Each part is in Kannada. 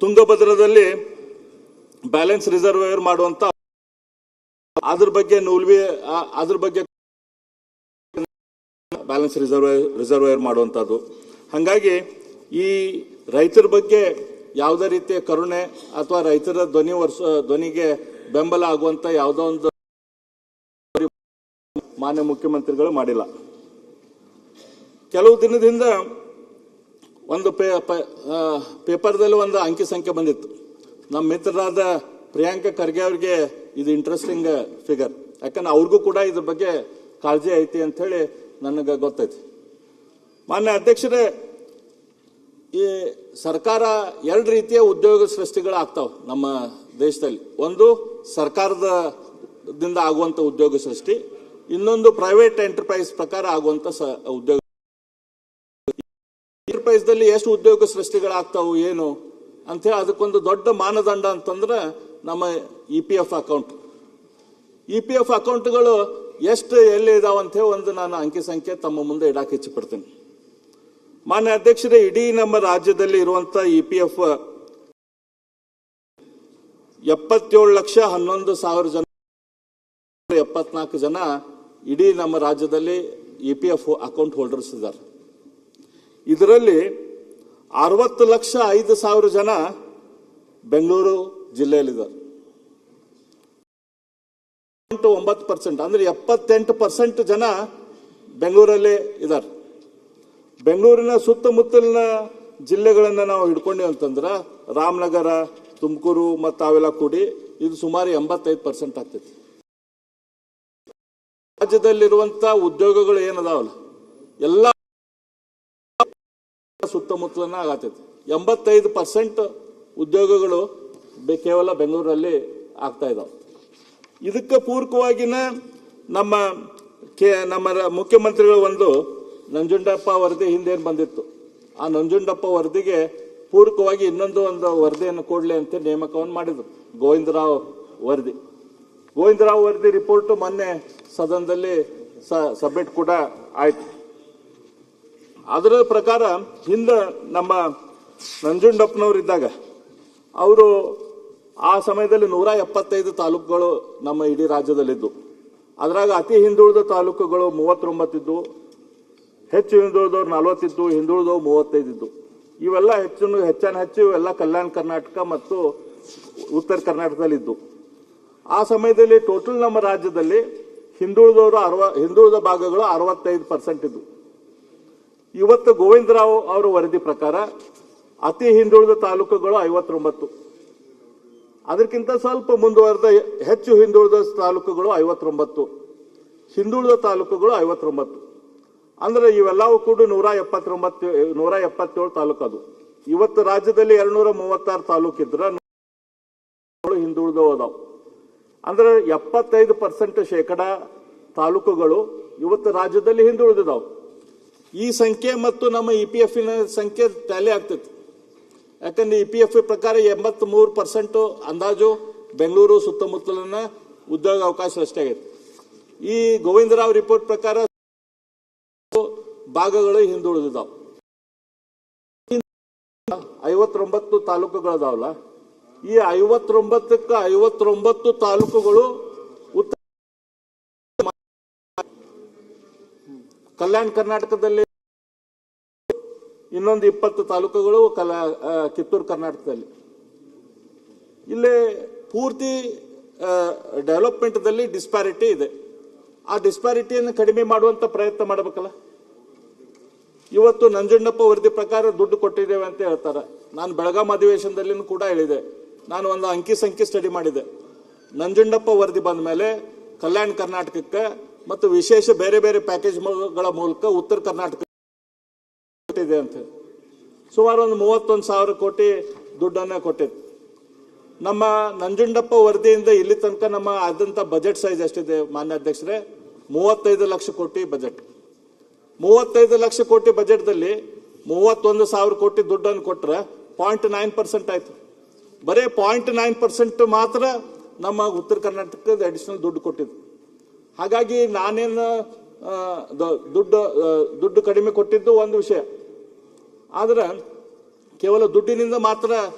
ತುಂಗಭದ್ರದಲ್ಲಿ ಬ್ಯಾಲೆನ್ಸ್ ರಿಸರ್ವೇಯರ್ ಮಾಡುವಂತ ಅದ್ರ ಬಗ್ಗೆ ಬ್ಯಾಲೆನ್ಸ್ ರಿಸರ್ವೇಯರ್ ಮಾಡುವಂತದ್ದು. ಹಾಗಾಗಿ ಈ ರೈತರ ಬಗ್ಗೆ ಯಾವುದೇ ರೀತಿಯ ಕರುಣೆ ಅಥವಾ ರೈತರ ಧ್ವನಿಗೆ ಬೆಂಬಲ ಆಗುವಂತ ಯಾವುದೋ ಒಂದು ಮಾನ್ಯ ಮುಖ್ಯಮಂತ್ರಿಗಳು ಮಾಡಿಲ್ಲ. ಕೆಲವು ದಿನದಿಂದ ಒಂದು ಪೇಪರ್ದಲ್ಲಿ ಒಂದು ಅಂಕಿ ಸಂಖ್ಯೆ ಬಂದಿತ್ತು. ನಮ್ಮ ಮಿತ್ರರಾದ ಪ್ರಿಯಾಂಕಾ ಖರ್ಗೆ ಅವರಿಗೆ ಇದು ಇಂಟ್ರೆಸ್ಟಿಂಗ್ ಫಿಗರ್, ಯಾಕಂದ್ರೆ ಅವ್ರಿಗೂ ಕೂಡ ಇದ್ರ ಬಗ್ಗೆ ಕಾಳಜಿ ಐತಿ ಅಂತ ಹೇಳಿ ನನಗೆ ಗೊತ್ತೈತಿ. ಮಾನ್ಯ ಅಧ್ಯಕ್ಷರೇ, ಈ ಸರ್ಕಾರ ಎರಡು ರೀತಿಯ ಉದ್ಯೋಗ ಸೃಷ್ಟಿಗಳು ಆಗ್ತಾವ ನಮ್ಮ ದೇಶದಲ್ಲಿ. ಒಂದು ಸರ್ಕಾರದಿಂದ ಆಗುವಂತ ಉದ್ಯೋಗ ಸೃಷ್ಟಿ, ಇನ್ನೊಂದು ಪ್ರೈವೇಟ್ ಎಂಟರ್ಪ್ರೈಸ್ ಪ್ರಕಾರ ಆಗುವಂತ ಉದ್ಯೋಗ. ಎಂಟರ್ಪ್ರೈಸ್ ದಲ್ಲಿ ಎಷ್ಟು ಉದ್ಯೋಗ ಸೃಷ್ಟಿಗಳಾಗ್ತಾವು ಏನು ಅಂತ ಹೇಳಿ ಅದಕ್ಕೊಂದು ದೊಡ್ಡ ಮಾನದಂಡ ಅಂತಂದ್ರೆ ನಮ್ಮ EPF ಅಕೌಂಟ್. EPF ಅಕೌಂಟ್ಗಳು ಎಷ್ಟು ಎಲ್ಲಿ ಇದಾವ ಅಂತ ಹೇಳಿ ಒಂದು ನಾನು ಅಂಕಿ ಸಂಖ್ಯೆ ತಮ್ಮ ಮುಂದೆ ಇಡಕ್ಕೆ ಇಚ್ಛೆ ಪಡ್ತೀನಿ. ಮಾನ್ಯ ಅಧ್ಯಕ್ಷರೇ, ಇಡೀ ನಮ್ಮ ರಾಜ್ಯದಲ್ಲಿ ಇರುವಂತ EPF 77,11,000 ಜನ, 74 ಜನ ಇಡೀ ನಮ್ಮ ರಾಜ್ಯದಲ್ಲಿ EPF ಅಕೌಂಟ್ ಹೋಲ್ಡರ್ಸ್ ಇದ್ದಾರೆ. ಇದರಲ್ಲಿ 60,05,000 ಜನ ಬೆಂಗಳೂರು ಜಿಲ್ಲೆಯಲ್ಲಿದ್ದಾರೆ. 9% ಅಂದ್ರೆ 78% ಜನ ಬೆಂಗಳೂರಲ್ಲಿ ಇದ್ದಾರೆ. ಬೆಂಗಳೂರಿನ ಸುತ್ತಮುತ್ತಲಿನ ಜಿಲ್ಲೆಗಳನ್ನ ನಾವು ಹಿಡ್ಕೊಂಡೇವೆ ಅಂತಂದ್ರೆ ರಾಮನಗರ, ತುಮಕೂರು ಮತ್ತು ಅವೆಲ್ಲ ಕೂಡಿ ಇದು ಸುಮಾರು 85% ಆಗ್ತೈತಿ. ರಾಜ್ಯದಲ್ಲಿರುವಂತ ಉದ್ಯೋಗಗಳು ಏನದಾವಲ್ಲ ಎಲ್ಲ ಸುತ್ತಮುತ್ತಲನ್ನ ಆಗತೈತಿ. 85% ಉದ್ಯೋಗಗಳು ಕೇವಲ ಬೆಂಗಳೂರಲ್ಲಿ ಆಗ್ತಾ ಇದಾವೆ. ಇದಕ್ಕೆ ಪೂರಕವಾಗಿನ ನಮ್ಮ ಮುಖ್ಯಮಂತ್ರಿಗಳು ಒಂದು ನಂಜುಂಡಪ್ಪ ವರದಿ ಹಿಂದೇನು ಬಂದಿತ್ತು, ಆ ನಂಜುಂಡಪ್ಪ ವರದಿಗೆ ಪೂರಕವಾಗಿ ಇನ್ನೊಂದು ವರದಿಯನ್ನು ಕೊಡ್ಲಿ ಅಂತ ನೇಮಕವನ್ನು ಮಾಡಿದ್ರು. ಗೋವಿಂದರಾವ್ ವರದಿ ರಿಪೋರ್ಟ್ ಮೊನ್ನೆ ಸದನದಲ್ಲಿ ಸಬ್ಮಿಟ್ ಕೂಡ ಆಯ್ತು. ಅದರ ಪ್ರಕಾರ ಹಿಂದೆ ನಮ್ಮ ನಂಜುಂಡಪ್ಪನವರಿದ್ದಾಗ ಅವರು ಆ ಸಮಯದಲ್ಲಿ 175 ತಾಲೂಕುಗಳು ನಮ್ಮ ಇಡೀ ರಾಜ್ಯದಲ್ಲಿದ್ದು. ಅದ್ರಾಗ ಅತಿ ಹಿಂದುಳಿದ ತಾಲೂಕುಗಳು 39 ಇದ್ದು, ಹೆಚ್ಚು ಹಿಂದುಳಿದವ್ರು 40 ಇದ್ದು, ಹಿಂದುಳಿದವು 35 ಇದ್ದು. ಇವೆಲ್ಲ ಹೆಚ್ಚು ಇವೆಲ್ಲ ಕಲ್ಯಾಣ ಕರ್ನಾಟಕ ಮತ್ತು ಉತ್ತರ ಕರ್ನಾಟಕದಲ್ಲಿದ್ದು. ಆ ಸಮಯದಲ್ಲಿ ಟೋಟಲ್ ನಮ್ಮ ರಾಜ್ಯದಲ್ಲಿ ಹಿಂದುಳಿದ ಭಾಗಗಳು 65% ಇದ್ದು. ಇವತ್ತು ಗೋವಿಂದರಾವ್ ಅವರ ವರದಿ ಪ್ರಕಾರ ಅತಿ ಹಿಂದುಳಿದ ತಾಲೂಕುಗಳು 59, ಅದಕ್ಕಿಂತ ಸ್ವಲ್ಪ ಮುಂದುವರೆದ ಹೆಚ್ಚು ಹಿಂದುಳಿದ ತಾಲೂಕುಗಳು 59, ಹಿಂದುಳಿದ ತಾಲೂಕುಗಳು 59. ಅಂದ್ರೆ ಇವೆಲ್ಲವೂ ಕೂಡ 177 ತಾಲೂಕು. ಅದು ಇವತ್ತು ರಾಜ್ಯದಲ್ಲಿ 236 ತಾಲೂಕು ಇದ್ರೆ ಹಿಂದುಳಿದವು ಅದಾವ. ಅಂದ್ರೆ 75% ಶೇಕಡ ತಾಲೂಕುಗಳು ಇವತ್ತು ರಾಜ್ಯದಲ್ಲಿ ಹಿಂದುಳಿದಿದಾವೆ. ಈ ಸಂಖ್ಯೆ ಮತ್ತು ನಮ್ಮ EPF ಸಂಖ್ಯೆ ಟ್ಯಾಲಿ ಆಗ್ತೈತಿ. ಯಾಕಂದ್ರೆ EPF ಪ್ರಕಾರ 83% ಅಂದಾಜು ಬೆಂಗಳೂರು ಸುತ್ತಮುತ್ತಲಿನ ಉದ್ಯೋಗ ಅವಕಾಶ ಸೃಷ್ಟಿಯಾಗೈತಿ. ಈ ಗೋವಿಂದರಾವ್ ರಿಪೋರ್ಟ್ ಪ್ರಕಾರ ಭಾಗಗಳು ಹಿಂದುಳಿದಿದ್ದಾವೆ. 59 ತಾಲೂಕುಗಳದಾವಲ್ಲ, ಈ 59ಕ್ಕೆ 59 ತಾಲೂಕುಗಳು ಉತ್ತರ ಕಲ್ಯಾಣ ಕರ್ನಾಟಕದಲ್ಲಿ, ಇನ್ನೊಂದು 20 ತಾಲೂಕುಗಳು ಕಿತ್ತೂರು ಕರ್ನಾಟಕದಲ್ಲಿ. ಇಲ್ಲಿ ಪೂರ್ತಿ ಡೆವಲಪ್ಮೆಂಟ್ ದಲ್ಲಿ ಡಿಸ್ಪ್ಯಾರಿಟಿ ಇದೆ. ಆ ಡಿಸ್ಪ್ಯಾರಿಟಿಯನ್ನು ಕಡಿಮೆ ಮಾಡುವಂತ ಪ್ರಯತ್ನ ಮಾಡಬೇಕಲ್ಲ. ಇವತ್ತು ನಂಜುಂಡಪ್ಪ ವರದಿ ಪ್ರಕಾರ ದುಡ್ಡು ಕೊಟ್ಟಿದ್ದೇವೆ ಅಂತ ಹೇಳ್ತಾರೆ. ನಾನು ಬೆಳಗಾಂ ಅಧಿವೇಶನದಲ್ಲಿ ಕೂಡ ಹೇಳಿದೆ, ನಾನು ಒಂದು ಅಂಕಿ ಸಂಖ್ಯೆ ಸ್ಟಡಿ ಮಾಡಿದೆ. ನಂಜುಂಡಪ್ಪ ವರದಿ ಬಂದ ಮೇಲೆ ಕಲ್ಯಾಣ ಕರ್ನಾಟಕಕ್ಕೆ ಮತ್ತು ವಿಶೇಷ ಬೇರೆ ಬೇರೆ ಪ್ಯಾಕೇಜ್ಗಳ ಮೂಲಕ ಉತ್ತರ ಕರ್ನಾಟಕ ಇದೆ ಅಂತ ಸುಮಾರು ಒಂದು 31,000 ಕೋಟಿ ದುಡ್ಡನ್ನ ಕೊಟ್ಟಿದೆ. ನಮ್ಮ ನಂಜುಂಡಪ್ಪ ವರದಿಯಿಂದ ಇಲ್ಲಿ ತನಕ ನಮ್ಮ ಆದಂತ ಬಜೆಟ್ ಸೈಜ್ ಎಷ್ಟಿದೆ ಮಾನ್ಯ ಅಧ್ಯಕ್ಷರೇ? 35 ಲಕ್ಷ ಕೋಟಿ ಬಜೆಟ್. 35 ಲಕ್ಷ ಕೋಟಿ ಬಜೆಟ್ದಲ್ಲಿ 31,000 ಕೋಟಿ ದುಡ್ಡನ್ನು ಕೊಟ್ಟರೆ 0.9% ಆಯ್ತು. ಬರೀ 0.9% ಮಾತ್ರ ನಮ್ಮ ಉತ್ತರ ಕರ್ನಾಟಕದ ಅಡಿಷನಲ್ ದುಡ್ಡು ಕೊಟ್ಟಿದ್ದು. ಹಾಗಾಗಿ ನಾನೇನು ದುಡ್ಡು ಕಡಿಮೆ ಕೊಟ್ಟಿದ್ದು ಒಂದು ವಿಷಯ, ಆದ್ರೆ ಕೇವಲ ದುಡ್ಡಿನಿಂದ ಮಾತ್ರ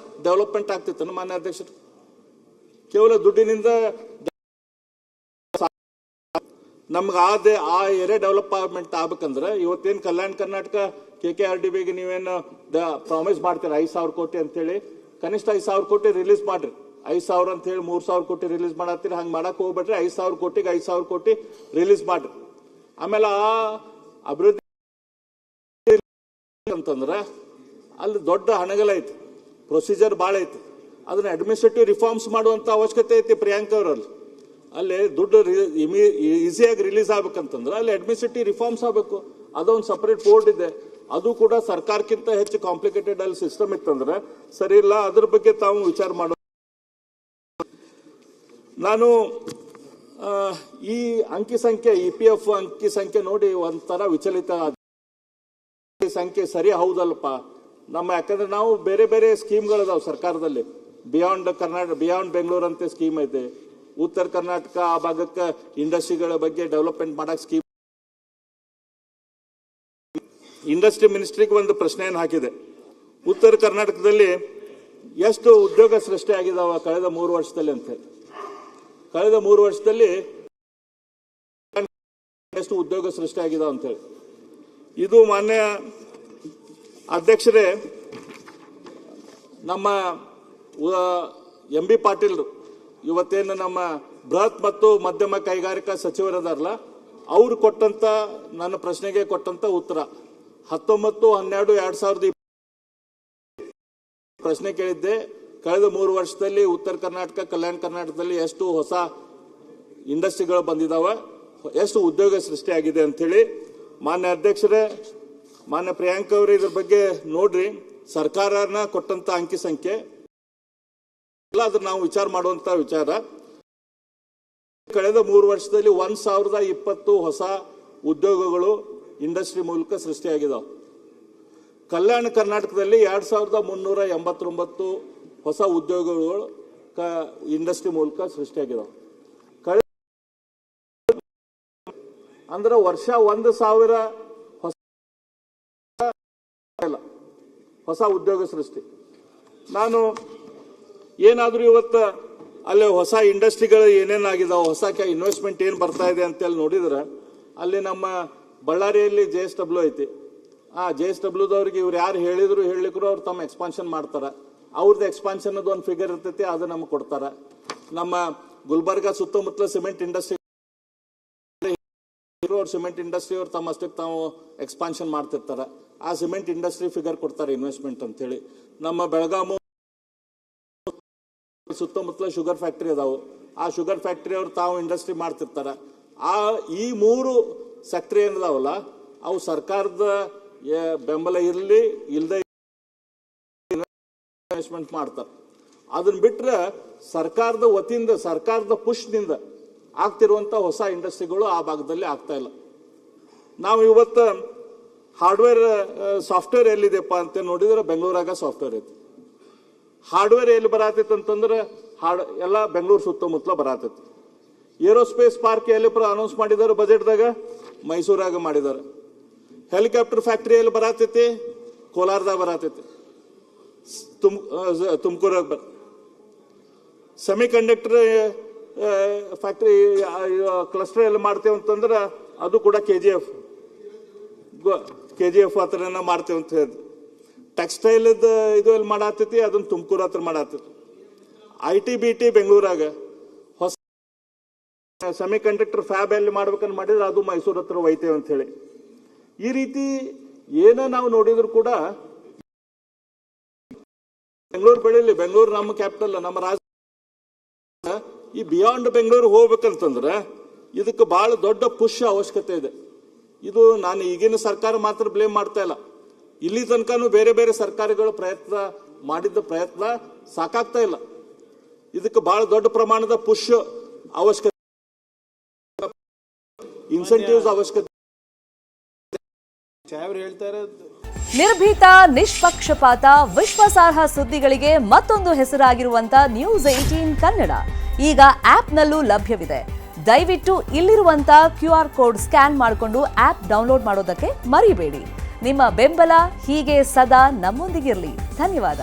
ಡೆವಲಪ್ಮೆಂಟ್ ಆಗ್ತಿತ್ತು ಮಾನ್ಯ ಅಧ್ಯಕ್ಷರು? ಕೇವಲ ದುಡ್ಡಿನಿಂದ ನಮ್ಗೆ ಆ ಏರಿಯಾ ಡೆವಲಪ್ಮೆಂಟ್ ಆಗ್ಬೇಕಂದ್ರೆ ಇವತ್ತೇನು ಕಲ್ಯಾಣ ಕರ್ನಾಟಕ KKRDBಗೆ ನೀವೇನು ಪ್ರಾಮಿಸ್ ಮಾಡ್ತೀರ 5,000 ಕೋಟಿ ಅಂತೇಳಿ, ಕನಿಷ್ಠ 5,000 ಕೋಟಿ ರಿಲೀಸ್ ಮಾಡ್ರಿ. 5,000 ಅಂತ ಹೇಳಿ 3,000 ಕೋಟಿ ರಿಲೀಸ್ ಮಾಡತ್ತೀರಿ, ಹಂಗೆ ಮಾಡಕ್ ಹೋಗ್ಬೇಡ್ರಿ. 5,000 ಕೋಟಿಗೆ 5,000 ಕೋಟಿ ರಿಲೀಸ್ ಮಾಡ್ರಿ. ಆಮೇಲೆ ಆ ಅಭಿವೃದ್ಧಿ ಅಂತಂದ್ರೆ ಅಲ್ಲಿ ದೊಡ್ಡ ಹಣಗಲ ಐತಿ, ಪ್ರೊಸೀಜರ್ ಭಾಳ ಐತಿ. ಅದನ್ನ ಅಡ್ಮಿನಿಸ್ಟ್ರೇಟಿವ್ ರಿಫಾರ್ಮ್ಸ್ ಮಾಡುವಂತ ಅವಶ್ಯಕತೆ ಐತಿ ಪ್ರಿಯಾಂಕ್ ಅವರಲ್ಲಿ. ಅಲ್ಲಿ ದುಡ್ಡು ಈಸಿಯಾಗಿ ರಿಲೀಸ್ ಆಗ್ಬೇಕಂತಂದ್ರೆ ಅಲ್ಲಿ ಅಡ್ಮಿನಿಸ್ಟ್ರೇಟಿವ್ ರಿಫಾರ್ಮ್ಸ್ ಆಗಬೇಕು. ಅದೊಂದು ಸಪರೇಟ್ ಬೋರ್ಡ್ ಇದೆ, ಅದು ಕೂಡ ಸರ್ಕಾರಕ್ಕಿಂತ ಹೆಚ್ಚು ಕಾಂಪ್ಲಿಕೇಟೆಡ್ ಅಲ್ಲಿ ಸಿಸ್ಟಮ್ ಇತ್ತಂದ್ರೆ ಸರಿ ಇಲ್ಲ. ಅದ್ರ ಬಗ್ಗೆ ತಾವು ವಿಚಾರ ಮಾಡೋ. ನಾನು ಈ ಅಂಕಿ ಸಂಖ್ಯೆ EPF ಅಂಕಿ ಸಂಖ್ಯೆ ನೋಡಿ ಒಂಥರ ವಿಚಲಿತ. ಸಂಖ್ಯೆ ಸರಿ ಹೌದಲ್ಪ ನಮ್ಮ, ಯಾಕಂದ್ರೆ ನಾವು ಬೇರೆ ಬೇರೆ ಸ್ಕೀಮ್ಗಳಿದಾವೆ ಸರ್ಕಾರದಲ್ಲಿ. ಬಿಯಾಂಡ್ ಬೆಂಗಳೂರು ಅಂತ ಸ್ಕೀಮ್ ಐತೆ. ಉತ್ತರ ಕರ್ನಾಟಕ ಆ ಭಾಗಕ್ಕೆ ಇಂಡಸ್ಟ್ರಿಗಳ ಬಗ್ಗೆ ಡೆವಲಪ್ಮೆಂಟ್ ಮಾಡಕ್ ಸ್ಕೀಮ್. ಇಂಡಸ್ಟ್ರಿ ಮಿನಿಸ್ಟ್ರಿಗೆ ಒಂದು ಪ್ರಶ್ನೆ ಏನು ಹಾಕಿದೆ, ಉತ್ತರ ಕರ್ನಾಟಕದಲ್ಲಿ ಎಷ್ಟು ಉದ್ಯೋಗ ಸೃಷ್ಟಿ ಆಗಿದಾವ ಕಳೆದ 3 ವರ್ಷದಲ್ಲಿ ಅಂತ ಹೇಳಿ. ಕಳೆದ 3 ವರ್ಷದಲ್ಲಿ ಎಷ್ಟು ಉದ್ಯೋಗ ಸೃಷ್ಟಿ ಆಗಿದಾವ ಅಂತ ಹೇಳಿ. ಇದು ಮಾನ್ಯ ಅಧ್ಯಕ್ಷರೇ, ನಮ್ಮ MB ಪಾಟೀಲ್ ಇವತ್ತೇನು ನಮ್ಮ ಬೃಹತ್ ಮತ್ತು ಮಧ್ಯಮ ಕೈಗಾರಿಕಾ ಸಚಿವರದಾರಲ್ಲ, ಅವ್ರು ಕೊಟ್ಟಂತ ನನ್ನ ಪ್ರಶ್ನೆಗೆ ಕೊಟ್ಟಂತ ಉತ್ತರ 19/12/2020 ಪ್ರಶ್ನೆ ಕೇಳಿದ್ದೆ. ಕಳೆದ 3 ವರ್ಷದಲ್ಲಿ ಉತ್ತರ ಕರ್ನಾಟಕ ಕಲ್ಯಾಣ ಕರ್ನಾಟಕದಲ್ಲಿ ಎಷ್ಟು ಹೊಸ ಇಂಡಸ್ಟ್ರಿಗಳು ಬಂದಿದಾವ, ಎಷ್ಟು ಉದ್ಯೋಗ ಸೃಷ್ಟಿಯಾಗಿದೆ ಅಂತ ಹೇಳಿ. ಮಾನ್ಯ ಅಧ್ಯಕ್ಷರೇ, ಮಾನ್ಯ ಪ್ರಿಯಾಂಕ್ ಅವರೇ, ಇದ್ರ ಬಗ್ಗೆ ನೋಡ್ರಿ. ಸರ್ಕಾರನ ಕೊಟ್ಟಂತ ಅಂಕಿ ಸಂಖ್ಯೆ ಅದ್ರ ನಾವು ವಿಚಾರ ಮಾಡುವಂತ ವಿಚಾರ. ಕಳೆದ 3 ವರ್ಷದಲ್ಲಿ 1,020 ಹೊಸ ಉದ್ಯೋಗಗಳು ಇಂಡಸ್ಟ್ರಿ ಮೂಲಕ ಸೃಷ್ಟಿಯಾಗಿದಾವೆ. ಕಲ್ಯಾಣ ಕರ್ನಾಟಕದಲ್ಲಿ 2,389 ಹೊಸ ಉದ್ಯೋಗಗಳು ಇಂಡಸ್ಟ್ರಿ ಮೂಲಕ ಸೃಷ್ಟಿಯಾಗಿದಾವೆ. ಅಂದ್ರೆ ವರ್ಷ 1,000 ಹೊಸ ಉದ್ಯೋಗ ಸೃಷ್ಟಿ. ನಾನು ಏನಾದ್ರೂ ಇವತ್ತು ಅಲ್ಲಿ ಹೊಸ ಇಂಡಸ್ಟ್ರಿಗಳು ಏನೇನಾಗಿದಾವೆ, ಹೊಸ ಇನ್ವೆಸ್ಟ್ಮೆಂಟ್ ಏನು ಬರ್ತಾ ಇದೆ ಅಂತೇಳಿ ನೋಡಿದ್ರೆ ಅಲ್ಲಿ ನಮ್ಮ ಬಳ್ಳಾರಿಯಲ್ಲಿ JSW ಐತಿ. ಆ JSWದವ್ರಿಗೆ ಇವ್ರು ಯಾರು ಹೇಳಿದ್ರು ಹೇಳಿಕ್ರು ಅವ್ರು ತಮ್ಮ ಎಕ್ಸ್ಪಾನ್ಷನ್ ಮಾಡ್ತಾರ. ಅವ್ರದ್ದು ಎಕ್ಸ್ಪಾನ್ಷನ್ ಒಂದು ಫಿಗರ್ ಇರ್ತೈತಿ, ಅದು ನಮ್ಗೆ ಕೊಡ್ತಾರ. ನಮ್ಮ ಗುಲ್ಬರ್ಗ ಸುತ್ತಮುತ್ತಲ ಸಿಮೆಂಟ್ ಇಂಡಸ್ಟ್ರಿ ಸಿಮೆಂಟ್ ಇಂಡಸ್ಟ್ರಿ ಅವ್ರು ತಮ್ಮ ಅಷ್ಟಕ್ಕೆ ತಾವು ಎಕ್ಸ್ಪಾನ್ಷನ್ ಮಾಡ್ತಿರ್ತಾರ. ಆ ಸಿಮೆಂಟ್ ಇಂಡಸ್ಟ್ರಿ ಫಿಗರ್ ಕೊಡ್ತಾರೆ ಇನ್ವೆಸ್ಟ್ಮೆಂಟ್ ಅಂತ ಹೇಳಿ. ನಮ್ಮ ಬೆಳಗಾವಿ ಸುತ್ತಮುತ್ತಲ ಶುಗರ್ ಫ್ಯಾಕ್ಟರಿ ಅದಾವು. ಆ ಶುಗರ್ ಫ್ಯಾಕ್ಟರಿ ಅವ್ರು ತಾವು ಇಂಡಸ್ಟ್ರಿ ಮಾಡ್ತಿರ್ತಾರ. ಈ 3 ಸೆಕ್ಟರ್ ಏನದಾವಲ್ಲ ಅವು ಸರ್ಕಾರದ ಬೆಂಬಲ ಇರಲಿ ಇಲ್ಲದೆ ಇನ್ವೆಸ್ಟ್ಮೆಂಟ್ ಮಾಡ್ತಾರೆ. ಅದನ್ನ ಬಿಟ್ರೆ ಸರ್ಕಾರದ ವತಿಯಿಂದ, ಸರ್ಕಾರದ ಪುಷ್ನಿಂದ ಆಗ್ತಿರುವಂತ ಹೊಸ ಇಂಡಸ್ಟ್ರಿಗಳು ಆ ಭಾಗದಲ್ಲಿ ಆಗ್ತಾ ಇಲ್ಲ. ನಾವು ಇವತ್ತು ಹಾರ್ಡ್ವೇರ್ ಸಾಫ್ಟ್ವೇರ್ ಎಲ್ಲಿದೆಪ್ಪ ಅಂತ ನೋಡಿದ್ರೆ ಬೆಂಗಳೂರಾಗ ಸಾಫ್ಟ್ವೇರ್ ಐತಿ. ಹಾರ್ಡ್ವೇರ್ ಎಲ್ಲಿ ಬರತೈತಿ ಅಂತಂದ್ರೆ ಎಲ್ಲ ಬೆಂಗಳೂರು ಸುತ್ತಮುತ್ತಲ ಬರತೈತಿ. ಏರೋಸ್ಪೇಸ್ ಪಾರ್ಕ್ ಎಲ್ಲಿ ಅನೌನ್ಸ್ ಮಾಡಿದಾರೆ ಬಜೆಟ್ದಾಗ, ಮೈಸೂರಾಗ ಮಾಡಿದ್ದಾರೆ. ಹೆಲಿಕಾಪ್ಟರ್ ಫ್ಯಾಕ್ಟರಿ ಎಲ್ಲಿ ಬರತೈತಿ, ಕೋಲಾರದಾಗ ಬರತೈತಿ, ತುಮಕೂರಾಗ ಸೆಮಿ ಕಂಡಕ್ಟರ್ ಫ್ಯಾಕ್ಟರಿ ಕ್ಲಸ್ಟರ್ ಎಲ್ಲಿ ಮಾಡ್ತೇವೆ ಅಂತಂದ್ರೆ ಅದು ಕೂಡ KGF ಹತ್ರನ ಮಾಡ್ತೇವೆ ಅಂತ ಹೇಳಿದ್ರು. ಟೆಕ್ಸ್ಟೈಲ್ ಇದು ಎಲ್ಲಿ ಮಾಡತೈತಿ, ಅದನ್ನ ತುಮಕೂರು ಹತ್ರ ಮಾಡತೈತಿ. IT-BT ಬೆಂಗಳೂರಾಗ ಹೊಸ ಸೆಮಿ ಕಂಡಕ್ಟರ್ ಫ್ಯಾಬ್ ಎಲ್ಲಿ ಮಾಡ್ಬೇಕಂತ ಮಾಡಿದ್ರೆ ಅದು ಮೈಸೂರು ಹತ್ರ ಒಯ್ತೇವೆ ಅಂತ ಹೇಳಿ. ಈ ರೀತಿ ಏನ ನಾವು ನೋಡಿದ್ರು ಕೂಡ ಬೆಂಗಳೂರು ಬೆಳಿಲಿ, ಬೆಂಗಳೂರು ನಮ್ಮ ಕ್ಯಾಪಿಟಲ್, ನಮ್ಮ ರಾಜ್ಯ. ಈ ಬಿಯಾಂಡ್ ಬೆಂಗಳೂರು ಹೋಗ್ಬೇಕಂತಂದ್ರೆ ಇದಕ್ಕೆ ಬಹಳ ದೊಡ್ಡ ಪುಷ್ ಅವಶ್ಯಕತೆ ಇದೆ. ಇದು ನಾನು ಈಗಿನ ಸರ್ಕಾರ ಮಾತ್ರ ಬ್ಲೇಮ್ ಮಾಡ್ತಾ ಇಲ್ಲ. ಇಲ್ಲಿ ತನಕನೂ ಬೇರೆ ಬೇರೆ ಸರ್ಕಾರಗಳು ಮಾಡಿದ್ದ ಪ್ರಯತ್ನ ಸಾಕಾಗ್ತಾ ಇಲ್ಲ. ಇದಕ್ಕೆ ಬಹಳ ದೊಡ್ಡ ಪ್ರಮಾಣದ ಪುಷ್ ಅವಶ್ಯಕತೆ, ಇನ್ಸೆಂಟಿವ್ಸ್ ಅವಶ್ಯಕತೆ. ನಿರ್ಭೀತ, ನಿಷ್ಪಕ್ಷಪಾತ, ವಿಶ್ವಾಸಾರ್ಹ ಸುದ್ದಿಗಳಿಗೆ ಮತ್ತೊಂದು ಹೆಸರಾಗಿರುವಂತ News18 ಕನ್ನಡ ಈಗ ಆಪ್ನಲ್ಲೂ ಲಭ್ಯವಿದೆ. ದಯವಿಟ್ಟು ಇಲ್ಲಿರುವಂತ QR ಕೋಡ್ ಸ್ಕ್ಯಾನ್ ಮಾಡಿಕೊಂಡು ಆಪ್ ಡೌನ್ಲೋಡ್ ಮಾಡೋದಕ್ಕೆ ಮರಿಬೇಡಿ. ನಿಮ್ಮ ಬೆಂಬಲ ಹೀಗೆ ಸದಾ ನಮ್ಮೊಂದಿಗಿರಲಿ. ಧನ್ಯವಾದ.